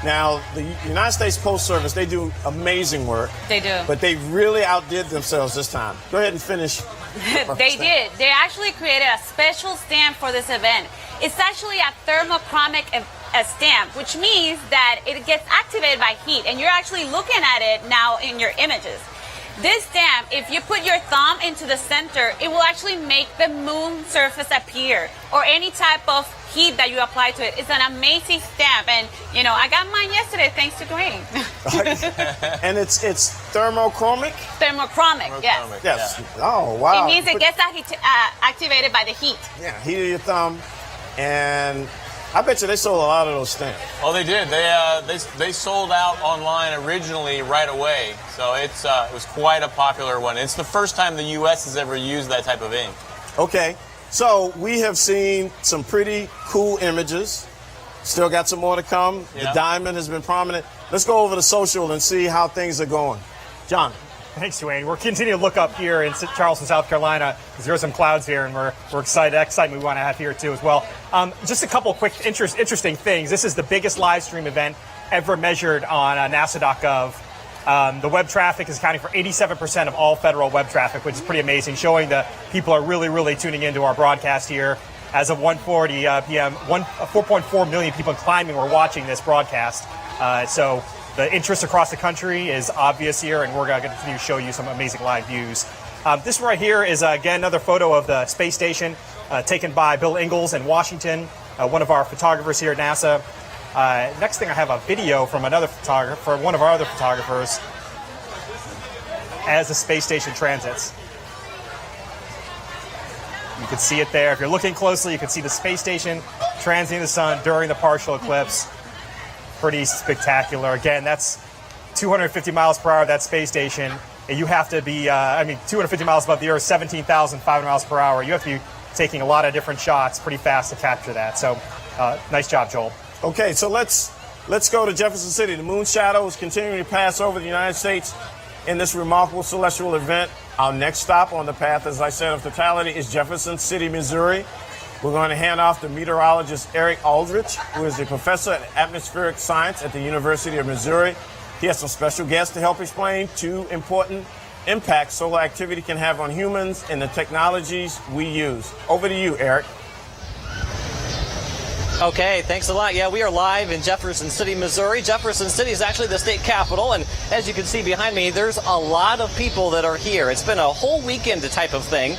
Now, the United States Post Service, they do amazing work. They do. But they really outdid themselves this time. Go ahead and finish. They did. They actually created a special stamp for this event. It's actually a thermochromic stamp, which means that it gets activated by heat, and you're actually looking at it now in your images. This stamp, if you put your thumb into the center, it will actually make the moon surface appear, or any type of heat that you apply to it. It's an amazing stamp, and I got mine yesterday thanks to Dwayne. And it's thermochromic? Thermochromic, yes. Yes. Oh, wow. It means it gets activated by the heat. Yeah, heat of your thumb, and I bet you they sold a lot of those stamps. Oh, they did. They sold out online originally right away. So it was quite a popular one. It's the first time the U.S. has ever used that type of ink. Okay, so we have seen some pretty cool images. Still got some more to come. Yeah. The diamond has been prominent. Let's go over to social and see how things are going. John. Thanks, Dwayne. We're continuing to look up here in Charleston, South Carolina, because there are some clouds here, and we're excited. Excitement we want to have here too as well. Just a couple quick interesting things. This is the biggest live stream event ever measured on NASA.gov. The web traffic is accounting for 87% of all federal web traffic, which is pretty amazing, showing that people are really, really tuning into our broadcast here. As of 1:40 p.m., 4.4 million people climbing were watching this broadcast. So the interest across the country is obvious here, and we're going to continue to show you some amazing live views. This right here is, again, another photo of the space station taken by Bill Ingalls in Washington, one of our photographers here at NASA. Next thing, I have a video from another photographer, one of our other photographers, as the space station transits. You can see it there. If you're looking closely, you can see the space station transiting the sun during the partial eclipse. Pretty spectacular. Again, that's 250 miles per hour, that space station. And you have to be, 250 miles above the Earth, 17,500 miles per hour. You have to be taking a lot of different shots pretty fast to capture that. So, nice job, Joel. Okay, so let's go to Jefferson City. The moon shadow is continuing to pass over the United States in this remarkable celestial event. Our next stop on the path, as I said, of totality is Jefferson City, Missouri. We're going to hand off to meteorologist Eric Aldrich, who is a professor in atmospheric science at the University of Missouri. He has some special guests to help explain two important impacts solar activity can have on humans and the technologies we use. Over to you, Eric. Okay, thanks a lot. Yeah, we are live in Jefferson City, Missouri. Jefferson City is actually the state capital, and as you can see behind me, there's a lot of people that are here. It's been a whole weekend type of thing,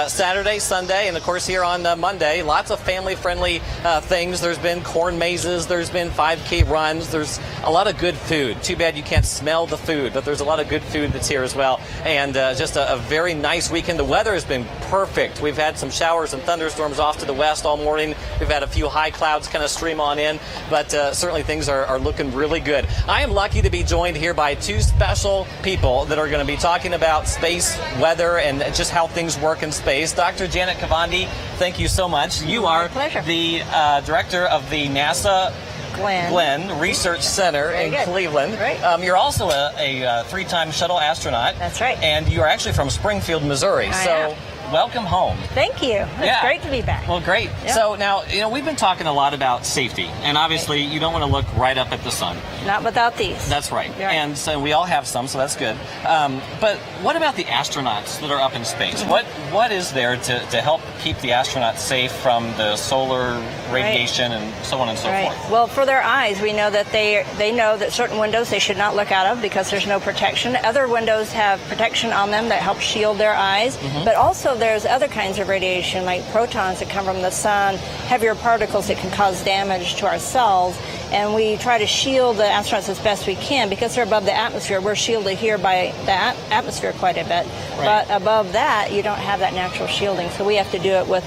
Saturday, Sunday, and of course here on Monday, lots of family-friendly things. There's been corn mazes, there's been 5K runs, there's a lot of good food. Too bad you can't smell the food, but there's a lot of good food that's here as well, and just a very nice weekend. The weather has been perfect. We've had some showers and thunderstorms off to the west all morning. We've had a few high clouds kind of stream on in, but certainly things are looking really good. I am lucky to be joined here by two special people that are going to be talking about space, weather, and just how things work in space. Dr. Janet Kavandi, thank you so much. You are the director of the NASA Glenn Research Center in Cleveland. Right. You're also a three-time shuttle astronaut. That's right. And you are actually from Springfield, Missouri. I am. Welcome home. Thank you. It's great to be back. Well, great. Yeah. So now, we've been talking a lot about safety, and obviously you don't want to look right up at the sun. Not without these. That's right. And so we all have some, so that's good. But what about the astronauts that are up in space? What is there to help keep the astronauts safe from the solar radiation and so on and so forth? Well, for their eyes, we know that they know that certain windows they should not look out of because there's no protection. Other windows have protection on them that help shield their eyes, but also there's other kinds of radiation like protons that come from the sun, heavier particles that can cause damage to our cells, and we try to shield the astronauts as best we can because they're above the atmosphere. We're shielded here by the atmosphere quite a bit, but above that you don't have that natural shielding, so we have to do it with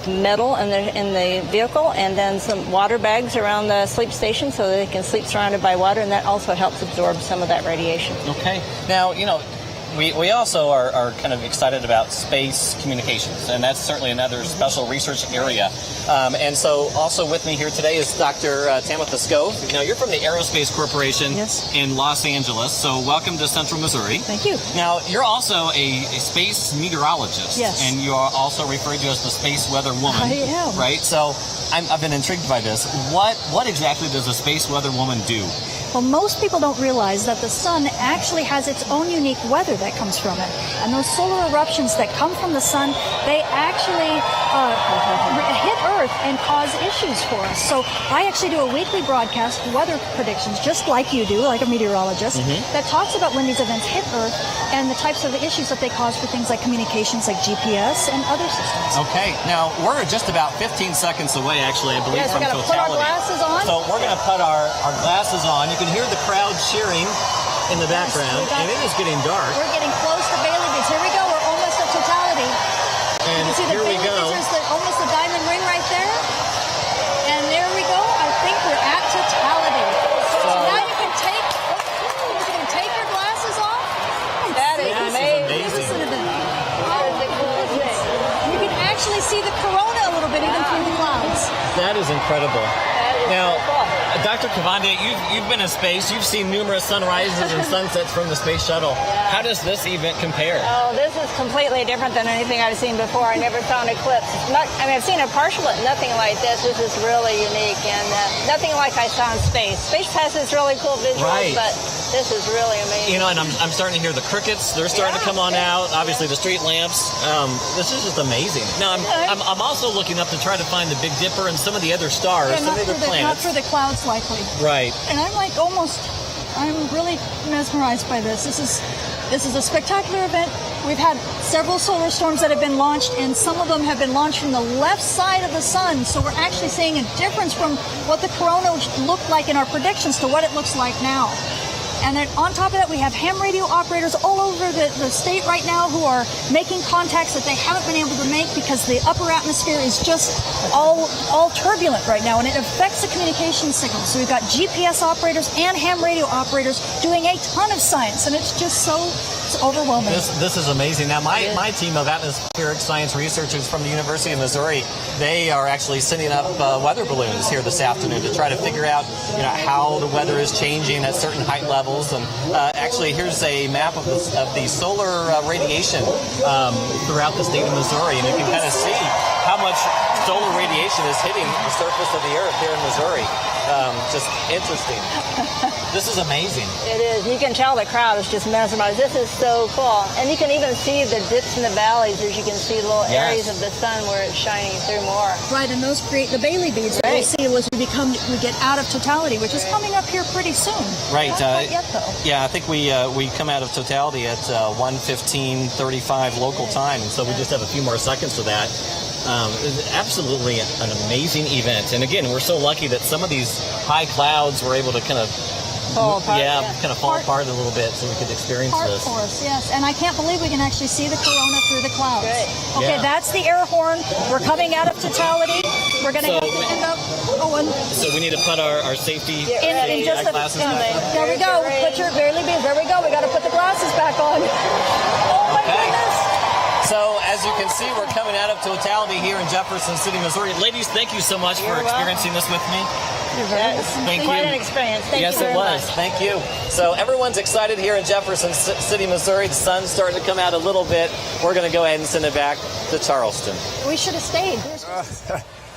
metal in the vehicle and then some water bags around the sleep station so that they can sleep surrounded by water, and that also helps absorb some of that radiation. Okay. Now, we also are kind of excited about space communications, and that's certainly another special research area. And so also with me here today is Dr. Tamitha Skov. Now, you're from the Aerospace Corporation in Los Angeles, so welcome to Central Missouri. Thank you. Now, you're also a space meteorologist, and you are also referred to as the space weather woman. I am. Right? So I've been intrigued by this. What exactly does a space weather woman do? Well, most people don't realize that the sun actually has its own unique weather that comes from it. And those solar eruptions that come from the sun, they actually hit Earth and cause issues for us. So I actually do a weekly broadcast, weather predictions, just like you do, like a meteorologist, that talks about when these events hit Earth and the types of issues that they cause for things like communications, like GPS and other systems. Okay, now we're just about 15 seconds away, actually, I believe, from totality. Put our glasses on. So we're going to put our glasses on. You can hear the crowd cheering in the background, and it is getting dark. We're getting close to Bailey Beach. Here we go. We're almost at totality. And you see here we go. There's almost the diamond ring right there. And there we go. I think we're at totality. So now you can take your glasses off. That is amazing. Listen to this. You can actually see the corona a little bit even through the clouds. That is incredible. Now, Dr. Kavandi, you've been in space. You've seen numerous sunrises and sunsets from the space shuttle. How does this event compare? Oh, this is completely different than anything I've seen before. I never saw an eclipse. I've seen a partial, but nothing like this. This is really unique and nothing like I saw in space. Space has its really cool visuals, but this is really amazing. And I'm starting to hear the crickets. They're starting to come on out. Obviously, the street lamps. This is just amazing. Now, I'm also looking up to try to find the Big Dipper and some of the other stars, some of the other planets. Not for the clouds, likely. Right. And I'm really mesmerized by this. This is a spectacular event. We've had several solar storms that have been launched, and some of them have been launched from the left side of the sun. So we're actually seeing a difference from what the corona looked like in our predictions to what it looks like now. And then on top of that, we have ham radio operators all over the state right now who are making contacts that they haven't been able to make because the upper atmosphere is just all turbulent right now, and it affects the communication signals. So we've got GPS operators and ham radio operators doing a ton of science, and it's just it's overwhelming. This is amazing. Now, my team of atmospheric science researchers from the University of Missouri, they are actually sending up weather balloons here this afternoon to try to figure out how the weather is changing at certain height levels. And actually, here's a map of the solar radiation throughout the state of Missouri, and you can kind of see how much solar radiation is hitting the surface of the Earth here in Missouri. Just interesting. This is amazing. It is. You can tell the crowd is just mesmerized. This is so cool. And you can even see the dips and the valleys, as you can see little areas of the sun where it's shining through more. Right, and those create the Bailey beads that we see as we get out of totality, which is coming up here pretty soon. Right. Not quite yet, though. Yeah, I think we come out of totality at 1:15:35 local time, and so we just have a few more seconds of that. It's absolutely an amazing event, and again, we're so lucky that some of these high clouds were able to kind of fall apart, kind of fall apart a little bit, so we could experience this. For us, yes, and I can't believe we can actually see the corona through the clouds. Great. Okay, Yeah. that's the air horn. We're coming out of totality. We're going to have to end up going. So we need to put our safety In just a glasses minute. back. There we go. Put your Bailey beads. There we go. We got to put the glasses back on. Oh my goodness. So as you can see, we're coming out of totality here in Jefferson City, Missouri. Ladies, thank you so much for experiencing this with me. Thank you. Quite an experience. Thank Yes, you very it was. much. Thank you. So everyone's excited here in Jefferson City, Missouri. The sun's starting to come out a little bit. We're going to go ahead and send it back to Charleston. We should have stayed.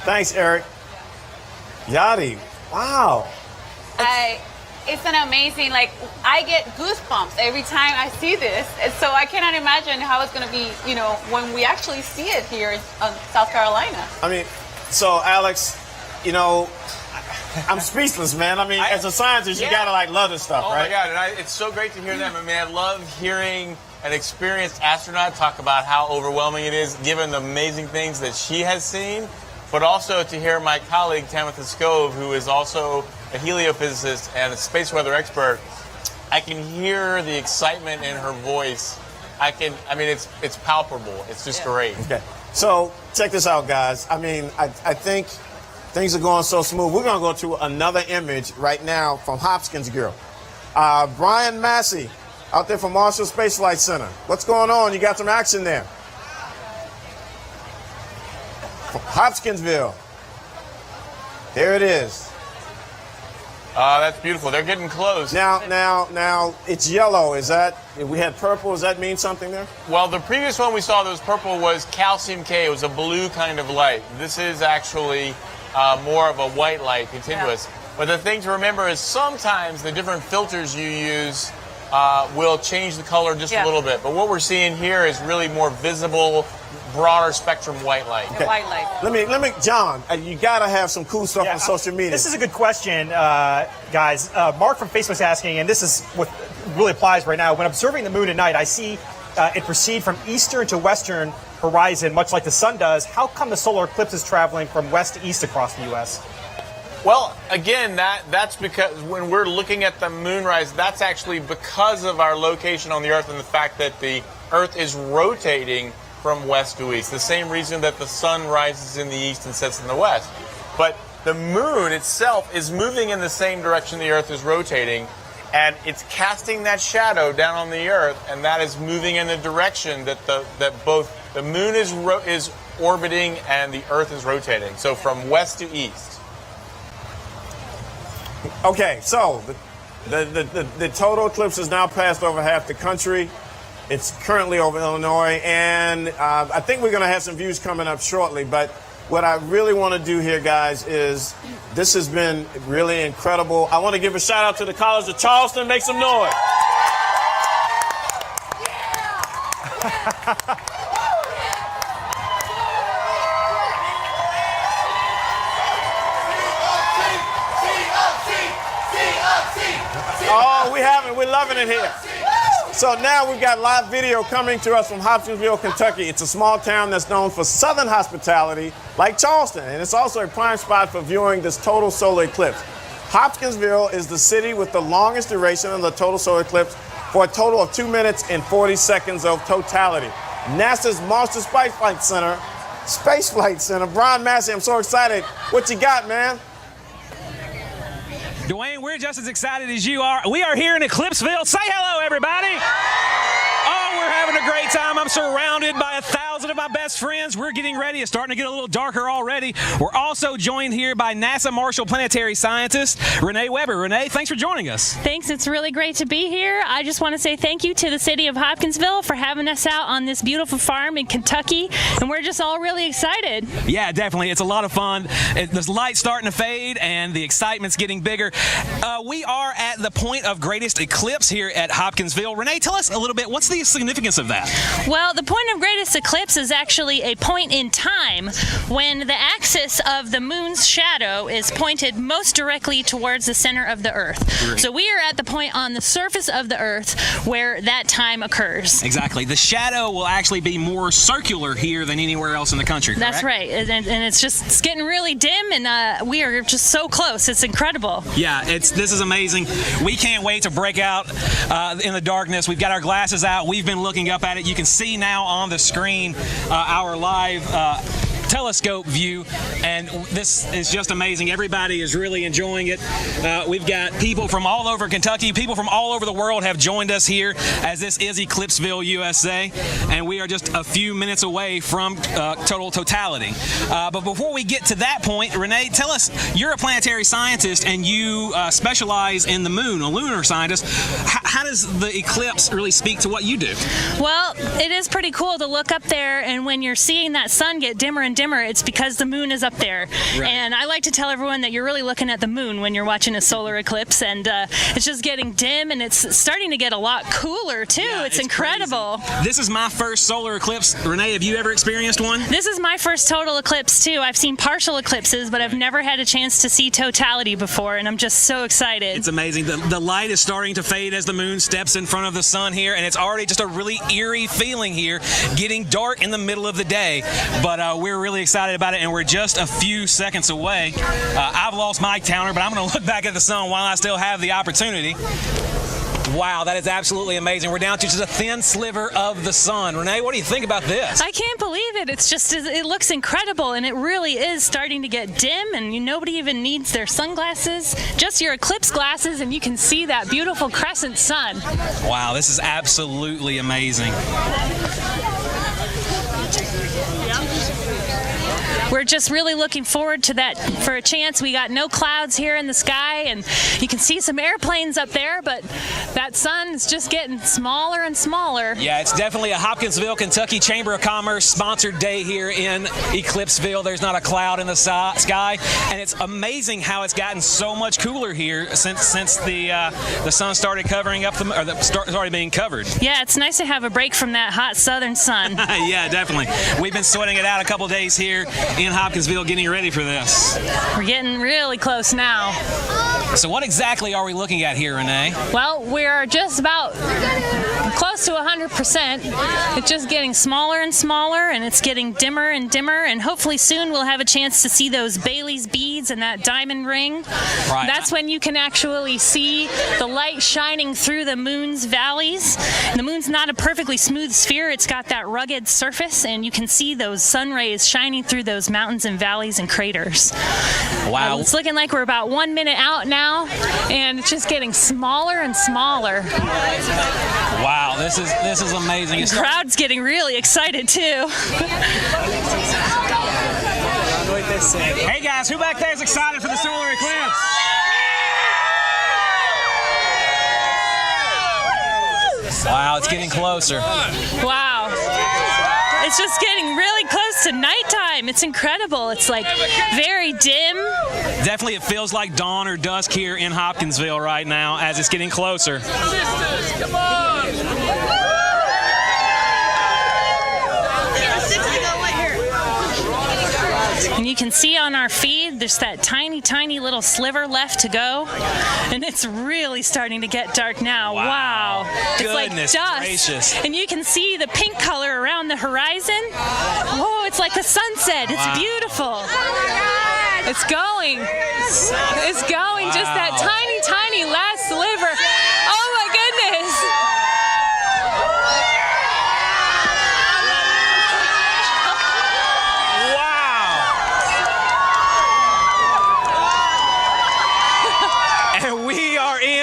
Thanks, Eric. Yadi, wow. It's an amazing, like, I get goosebumps every time I see this. And so I cannot imagine how it's going to be, you know, when we actually see it here in South Carolina. I mean, so Alex, you know, I'm speechless, man. I mean, as a scientist, you gotta like love this stuff, oh right? My God, and it's so great to hear them. I mean, I love hearing an experienced astronaut talk about how overwhelming it is, given the amazing things that she has seen, but also to hear my colleague Tamitha Scove, who is also a heliophysicist and a space weather expert. I can hear the excitement in her voice. I mean, it's palpable. It's just great. Okay, so check this out, guys. I mean, I think things are going so smooth. We're going to go to another image right now from Hopkinsville. Brian Massey out there from Marshall Space Flight Center. What's going on? You got some action there. From Hopkinsville. There it is. That's beautiful. They're getting close. Now, it's yellow. Is that, we had purple, does that mean something there? Well, the previous one we saw that was purple was calcium K. It was a blue kind of light. This is actually more of a white light, continuous. Yeah. But the thing to remember is sometimes the different filters you use will change the color just a little bit. But what we're seeing here is really more visible, broader spectrum white light. Okay. White light. Let me, John, you got to have some cool stuff on social media. This is a good question, guys. Mark from Facebook's asking, and this is what really applies right now. When observing the moon at night, I see it proceed from eastern to western horizon, much like the sun does. How come the solar eclipse is traveling from west to east across the U.S.? Well, again, that's because when we're looking at the moonrise, that's actually because of our location on the Earth and the fact that the Earth is rotating from west to east. The same reason that the sun rises in the east and sets in the west. But the moon itself is moving in the same direction the Earth is rotating, and it's casting that shadow down on the Earth, and that is moving in the direction that both the moon is orbiting and the Earth is rotating. So from west to east. Okay, so the total eclipse has now passed over half the country. It's currently over Illinois, and I think we're going to have some views coming up shortly. But what I really want to do here, guys, is this has been really incredible. I want to give a shout out to the College of Charleston. Make some noise. Oh, we're loving it here. So now we've got live video coming to us from Hopkinsville, Kentucky. It's a small town that's known for southern hospitality, like Charleston, and it's also a prime spot for viewing this total solar eclipse. Hopkinsville is the city with the longest duration of the total solar eclipse, for a total of 2 minutes and 40 seconds of totality. NASA's Marshall Space Flight Center, Brian Massey, I'm so excited. What you got, man? Dwayne, we're just as excited as you are. We are here in Eclipseville. Say hello, everybody. Oh, we're having a great time. I'm surrounded by 1,000 1,000 of my best friends. We're getting ready. It's starting to get a little darker already. We're also joined here by NASA Marshall planetary scientist Renee Weber. Renee, thanks for joining us. Thanks. It's really great to be here. I just want to say thank you to the city of Hopkinsville for having us out on this beautiful farm in Kentucky, and we're just all really excited. Yeah, definitely. It's a lot of fun. The light's starting to fade, and the excitement's getting bigger. We are at the point of greatest eclipse here at Hopkinsville. Renee, tell us a little bit, what's the significance of that? Well, the point of greatest eclipse is actually a point in time when the axis of the moon's shadow is pointed most directly towards the center of the Earth. Great. So we are at the point on the surface of the Earth where that time occurs. Exactly. The shadow will actually be more circular here than anywhere else in the country, correct? That's right. And it's getting really dim, and we are just so close. It's incredible. Yeah, this is amazing. We can't wait to break out in the darkness. We've got our glasses out. We've been looking up at it. You can see now on the screen our live telescope view, and this is just amazing. Everybody is really enjoying it. We've got people from all over Kentucky, people from all over the world have joined us here, as this is Eclipseville, USA, and we are just a few minutes away from total totality. But before we get to that point, Renee, tell us, you're a planetary scientist and you specialize in the moon, a lunar scientist. How does the eclipse really speak to what you do? Well, it is pretty cool to look up there, and when you're seeing that sun get dimmer and dimmer, it's because the moon is up there. Right. And I like to tell everyone that you're really looking at the moon when you're watching a solar eclipse, and it's just getting dim, and it's starting to get a lot cooler too. Yeah, it's incredible. Crazy. This is my first solar eclipse. Renee, have you ever experienced one? This is my first total eclipse too. I've seen partial eclipses, but I've never had a chance to see totality before, and I'm just so excited. It's amazing. The light is starting to fade as the moon steps in front of the sun here, and it's already just a really eerie feeling here, getting dark in the middle of the day, but we're really excited about it, and we're just a few seconds away. I've lost my counter, but I'm going to look back at the sun while I still have the opportunity. Wow, that is absolutely amazing. We're down to just a thin sliver of the sun. Renee, what do you think about this? I can't believe it. It looks incredible, and it really is starting to get dim, and nobody even needs their sunglasses, just your eclipse glasses, and you can see that beautiful crescent sun. Wow, this is absolutely amazing. We're just really looking forward to that for a chance. We got no clouds here in the sky, and you can see some airplanes up there, but that sun is just getting smaller and smaller. Yeah, it's definitely a Hopkinsville, Kentucky Chamber of Commerce sponsored day here in Eclipseville. There's not a cloud in the sky, and it's amazing how it's gotten so much cooler here since the sun started covering up started being covered. Yeah, it's nice to have a break from that hot southern sun. Yeah, definitely. We've been sweating it out a couple days here in Hopkinsville getting ready for this. We're getting really close now. So what exactly are we looking at here, Renee? Well, we're just about close to 100%. It's just getting smaller and smaller, and it's getting dimmer and dimmer, and hopefully soon we'll have a chance to see those Bailey's beads and that diamond ring. Right. That's when you can actually see the light shining through the moon's valleys. And the moon's not a perfectly smooth sphere. It's got that rugged surface, and you can see those sun rays shining through those mountains and valleys and craters. Wow. It's looking like we're about 1 minute out now, and it's just getting smaller and smaller. Wow, this is amazing. The crowd's getting really excited too. Hey guys, who back there is excited for the solar eclipse? Wow, it's getting closer. Wow. It's just getting really close to nighttime. It's incredible. It's like very dim. Definitely it feels like dawn or dusk here in Hopkinsville right now as it's getting closer. Come on! And you can see on our feed, there's that tiny, tiny little sliver left to go. And it's really starting to get dark now. Wow. It's Goodness like dusk. gracious. And you can see the pink color around the horizon. Oh, it's like a sunset. It's beautiful. It's going. It's going. Just that tiny, tiny last sliver. Oh my goodness.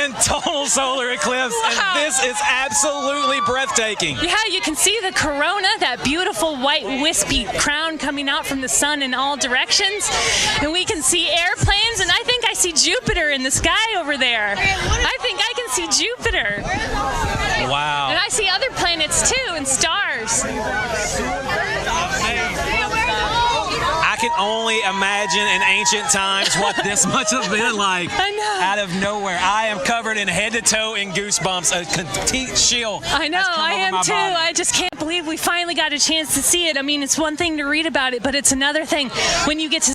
in total solar eclipse, and this is absolutely breathtaking. Yeah, you can see the corona, that beautiful white wispy crown coming out from the sun in all directions. And we can see airplanes, and I think I see Jupiter in the sky over there. I think I can see Jupiter. Wow. And I see other planets too, and stars. I can only imagine in ancient times what this must have been like. I know. Out of nowhere. I am covered in head to toe in goosebumps. A complete chill. I know, has come I over am my too. body. I just can't believe we finally got a chance to see it. I mean, it's one thing to read about it, but it's another thing when you get to